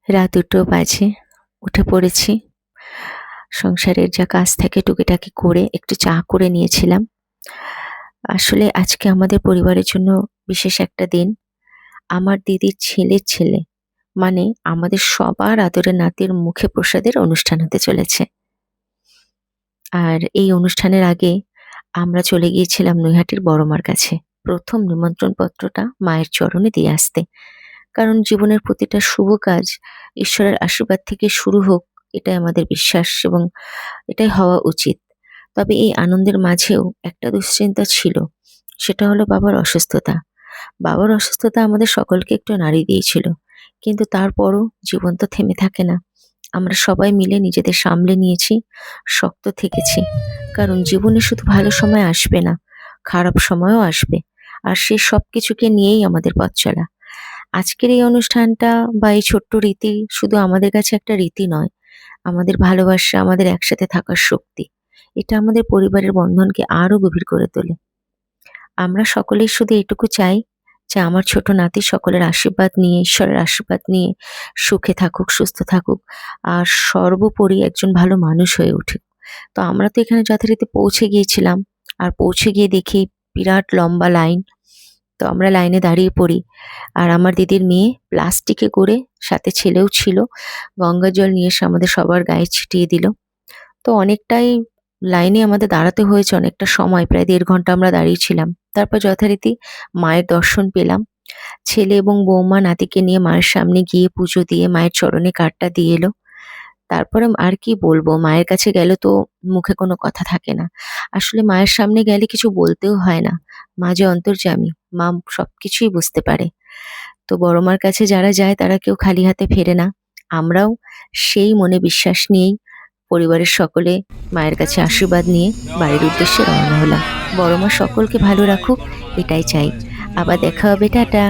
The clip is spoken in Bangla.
রাত ২টো বাজে। উঠে পড়েছি। সংসারের যা কাজ থাকে টুকিটাকি করে একটু চা করে নিয়েছিলাম। আসলে আজকে আমাদের পরিবারের জন্য বিশেষ একটা দিন। আমার দিদির ছেলের ছেলে, মানে আমাদের সবার আদরের নাতির মুখে প্রসাদের অনুষ্ঠান হতে চলেছে। আর এই অনুষ্ঠানের আগে আমরা চলে গিয়েছিলাম নৈহাটির বড় মার কাছে। ১ম নিমন্ত্রণ পত্রটা মায়ের চরণে দিয়ে আসতে। কারণ জীবনের প্রতিটা শুভ কাজ ঈশ্বরের আশীর্বাদ থেকে শুরু হোক, এটাই আমাদের বিশ্বাস এবং এটাই হওয়া উচিত। তবে এই আনন্দের মাঝেও একটা দুশ্চিন্তা ছিল। সেটা হলো বাবার অসুস্থতা। বাবার অসুস্থতা আমাদের সকলকে একটু নাড়িয়ে দিয়েছিল। কিন্তু তারপরও জীবন তো থেমে থাকে না। আমরা সবাই মিলে নিজেদের সামলে নিয়েছি, শক্ত থেকেছি। কারণ জীবনে শুধু ভালো সময় আসবে না, খারাপ সময়ও আসবে। আর সেই সবকিছুকে নিয়েই আমাদের পথ চলা। আজকের এই অনুষ্ঠানটা বা এই ছোট্ট রীতি শুধু আমাদের কাছে একটা রীতি নয়, আমাদের ভালোবাসা, আমাদের একসাথে থাকার শক্তি। এটা আমাদের পরিবারের বন্ধনকে আরো গভীর করে তোলে। আমরা সকলেই শুধু এটুকু চাই যে আমার ছোট নাতি সকলের আশীর্বাদ নিয়ে, ঈশ্বরের আশীর্বাদ নিয়ে সুখে থাকুক, সুস্থ থাকুক আর সর্বোপরি একজন ভালো মানুষ হয়ে উঠুক। তো আমরা তো এখানে যথারীতি পৌঁছে গিয়েছিলাম। আর পৌঁছে গিয়ে দেখি বিরাট লম্বা লাইন। তো আমরা লাইনে দাঁড়িয়ে পড়ি। আর আমার দিদির মেয়ে প্লাস্টিকে করে, সাথে ছেলেও ছিল, গঙ্গার জল নিয়ে এসে আমাদের সবার গায়ে ছিটিয়ে দিল। তো অনেকটাই লাইনে আমাদের দাঁড়াতে হয়েছে অনেকটা সময়, প্রায় ১.৫ ঘন্টা আমরা দাঁড়িয়েছিলাম। তারপর যথারীতি মায়ের দর্শন পেলাম। ছেলে এবং বৌমা নাতিকে নিয়ে মায়ের সামনে গিয়ে পুজো দিয়ে মায়ের চরণে কাঠটা দিয়ে এলো। তারপরে আর কি বলবো, মায়ের কাছে গেলে তো মুখে কোনো কথা থাকে না। আসলে মায়ের সামনে গেলে কিছু বলতেও হয় না। মা যে অন্তর্যামী, মা সবকিছুই বুঝতে পারে। তো বড় মার কাছে যারা যায় তারা কেউ খালি হাতে ফেরে না। আমরাও সেই মনে বিশ্বাস নিয়েই পরিবারের সকলে মায়ের কাছে আশীর্বাদ নিয়ে বাড়ির উদ্দেশ্যে রওনা হলাম। বড় মা সকলকে ভালো রাখুক, এটাই চাই। আবার দেখা হবে, টাটা।